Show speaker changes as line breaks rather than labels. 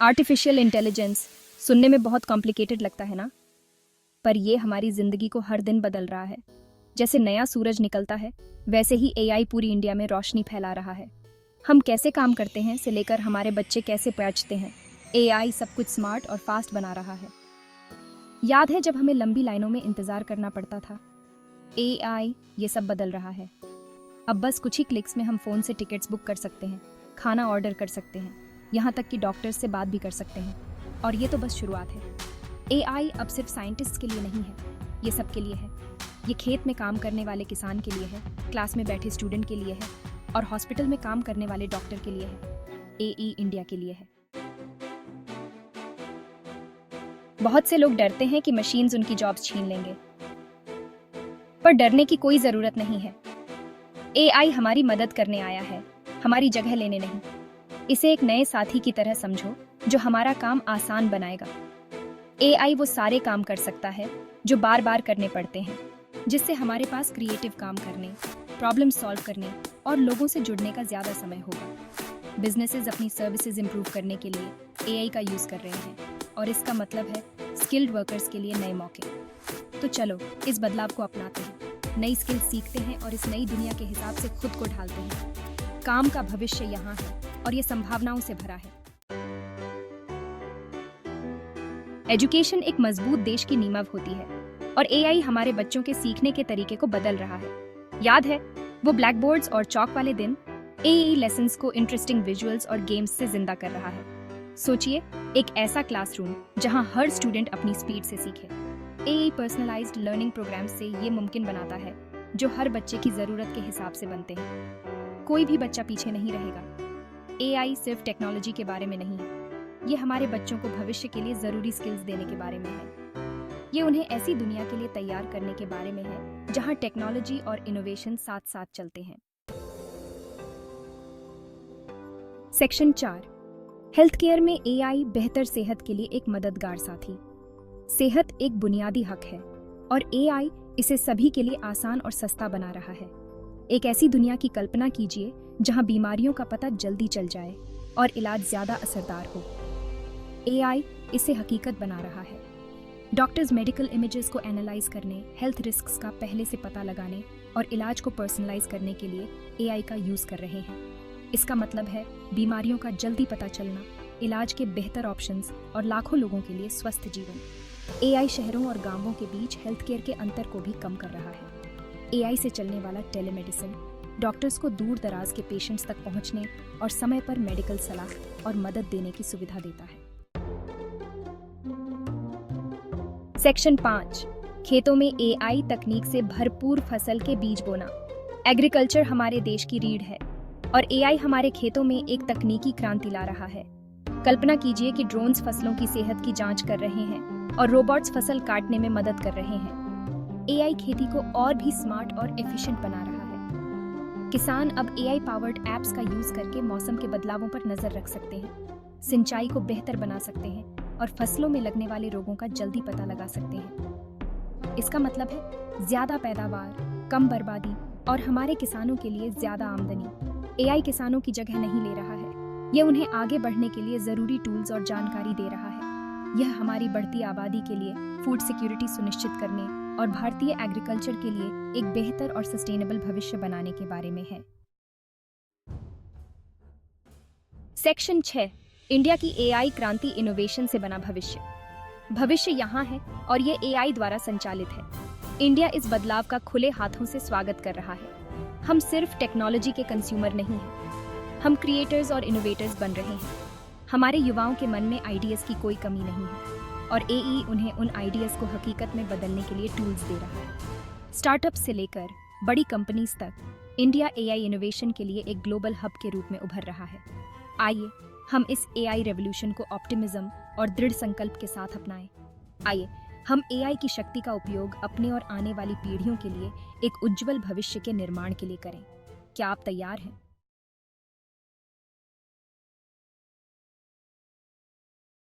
Artificial intelligence सुनने में बहुत कॉम्प्लिकेटेड लगता है ना, पर ये हमारी जिंदगी को हर दिन बदल रहा है। जैसे नया सूरज निकलता है, वैसे ही एआई पूरी इंडिया में रोशनी फैला रहा है। हम कैसे काम करते हैं से लेकर हमारे बच्चे कैसे पहुंचते हैं, एआई सब कुछ स्मार्ट और फास्ट बना रहा है। याद है जब हमें लंबी लाइनों में इंतजार करना पड़ता था? एआई ये सब बदल रहा है। अब बस कुछ ही क्लिक्स में हम फोन से टिकट्स बुक कर सकते हैं, खाना ऑर्डर कर सकते हैं, यहाँ तक कि डॉक्टर्स से बात भी कर सकते हैं। और ये तो बस शुरुआत है। एआई अब सिर्फ साइंटिस्ट के लिए नहीं है, ये सबके लिए है। ये खेत में काम करने वाले किसान के लिए है, क्लास में बैठे स्टूडेंट के लिए है और हॉस्पिटल में काम करने वाले डॉक्टर के लिए है। एई इंडिया के लिए है। बहुत से लोग डरते हैं कि मशीन्स उनकी जॉब्स छीन लेंगे, पर डरने की कोई जरूरत नहीं है। एआई हमारी मदद करने आया है, हमारी जगह लेने नहीं। इसे एक नए साथी की तरह समझो जो हमारा काम आसान बनाएगा। एआई वो सारे काम कर सकता है जो बार बार करने पड़ते हैं, जिससे हमारे पास क्रिएटिव काम करने, प्रॉब्लम सॉल्व करने और लोगों से जुड़ने का ज्यादा समय होगा। बिजनेसेस अपनी सर्विसेज इंप्रूव करने के लिए एआई का यूज कर रहे हैं और इसका मतलब है स्किल्ड वर्कर्स के लिए नए मौके। तो चलो इस बदलाव को अपनाते हैं, नई स्किल सीखते हैं और इस नई दुनिया के हिसाब से खुद को ढालते हैं। काम का भविष्य यहाँ है और ये संभावनाओं से भरा है। एजुकेशन एक मजबूत देश की नींव होती है और एआई हमारे बच्चों के सीखने के तरीके को बदल रहा है। याद है वो ब्लैक बोर्ड्स और चॉक वाले दिन? एआई लेसन्स को इंटरेस्टिंग विजुअल्स और गेम्स से जिंदा कर रहा है। सोचिए, एक ऐसा क्लासरूम जहां हर स्टूडेंट अपनी स्पीड से सीखे। एआई पर्सनलाइज्ड लर्निंग प्रोग्राम से ये मुमकिन बनाता है जो हर बच्चे की जरूरत के हिसाब से बनते हैं। कोई भी बच्चा पीछे नहीं रहेगा। एआई सिर्फ टेक्नोलॉजी के बारे में नहीं है, ये हमारे बच्चों को भविष्य के लिए जरूरी स्किल्स देने के बारे में है। ये उन्हें ऐसी दुनिया के लिए तैयार करने के बारे में है जहां टेक्नोलॉजी और इनोवेशन साथ साथ चलते हैं। सेक्शन 4, हेल्थ केयर में एआई बेहतर सेहत के लिए एक मददगार साथी। सेहत एक बुनियादी हक है और एआई इसे सभी के लिए आसान और सस्ता बना रहा है। एक ऐसी दुनिया की कल्पना कीजिए जहां बीमारियों का पता जल्दी चल जाए और इलाज ज्यादा असरदार हो। एआई इसे हकीकत बना रहा है। डॉक्टर्स मेडिकल इमेजेस को एनालाइज करने, हेल्थ रिस्क्स का पहले से पता लगाने और इलाज को पर्सनलाइज करने के लिए एआई का यूज कर रहे हैं। इसका मतलब है बीमारियों का जल्दी पता चलना, इलाज के बेहतर ऑप्शंस और लाखों लोगों के लिए स्वस्थ जीवन। एआई शहरों और गांवों के बीच हेल्थ केयर के अंतर को भी कम कर रहा है। एआई से चलने वाला टेलीमेडिसिन डॉक्टर्स को दूर दराज के पेशेंट्स तक पहुंचने और समय पर मेडिकल सलाह और मदद देने की सुविधा देता है। सेक्शन 5, खेतों में एआई तकनीक से भरपूर फसल के बीज बोना। एग्रीकल्चर हमारे देश की रीढ़ है और एआई हमारे खेतों में एक तकनीकी क्रांति ला रहा है। कल्पना कीजिए कि ड्रोन्स फसलों की सेहत की जांच कर रहे हैं और रोबोट्स फसल काटने में मदद कर रहे हैं। एआई खेती को और भी स्मार्ट और एफिशिएंट बना रहा है। किसान अब एआई पावर्ड एप्स का यूज करके मौसम के बदलावों पर नजर रख सकते हैं, सिंचाई को बेहतर बना सकते हैं और फसलों में लगने वाले रोगों का जल्दी पता लगा सकते हैं। इसका मतलब है ज्यादा पैदावार, कम बर्बादी और हमारे किसानों के लिए ज्यादा आमदनी। एआई किसानों की जगह नहीं ले रहा है, ये उन्हें आगे बढ़ने के लिए जरूरी टूल्स और जानकारी दे रहा है। यह हमारी बढ़ती आबादी के लिए फूड सिक्योरिटी सुनिश्चित करने और भारतीय एग्रीकल्चर के लिए एक बेहतर और सस्टेनेबल भविष्य बनाने के बारे में है। सेक्शन 6, इंडिया की एआई क्रांति इनोवेशन से बना भविष्य। भविष्य यहाँ है और ये एआई द्वारा संचालित है। इंडिया इस बदलाव का खुले हाथों से स्वागत कर रहा है। हम सिर्फ टेक्नोलॉजी के कंज्यूमर नहीं हैं, हम क्रिएटर्स और इनोवेटर्स बन रहे हैं। हमारे युवाओं के मन में आइडियाज की कोई कमी नहीं है और एआई उन्हें उन आइडियाज को हकीकत में बदलने के लिए टूल्स दे रहा है। स्टार्टअप से लेकर बड़ी कंपनीज तक, इंडिया एआई इनोवेशन के लिए एक ग्लोबल हब के रूप में उभर रहा है। आइए हम इस एआई रेवोल्यूशन को ऑप्टिमिज्म और दृढ़ संकल्प के साथ अपनाएं। आइए हम एआई की शक्ति का उपयोग अपने और आने वाली पीढ़ियों के लिए एक उज्जवल भविष्य के निर्माण के लिए करें। क्या आप तैयार हैं?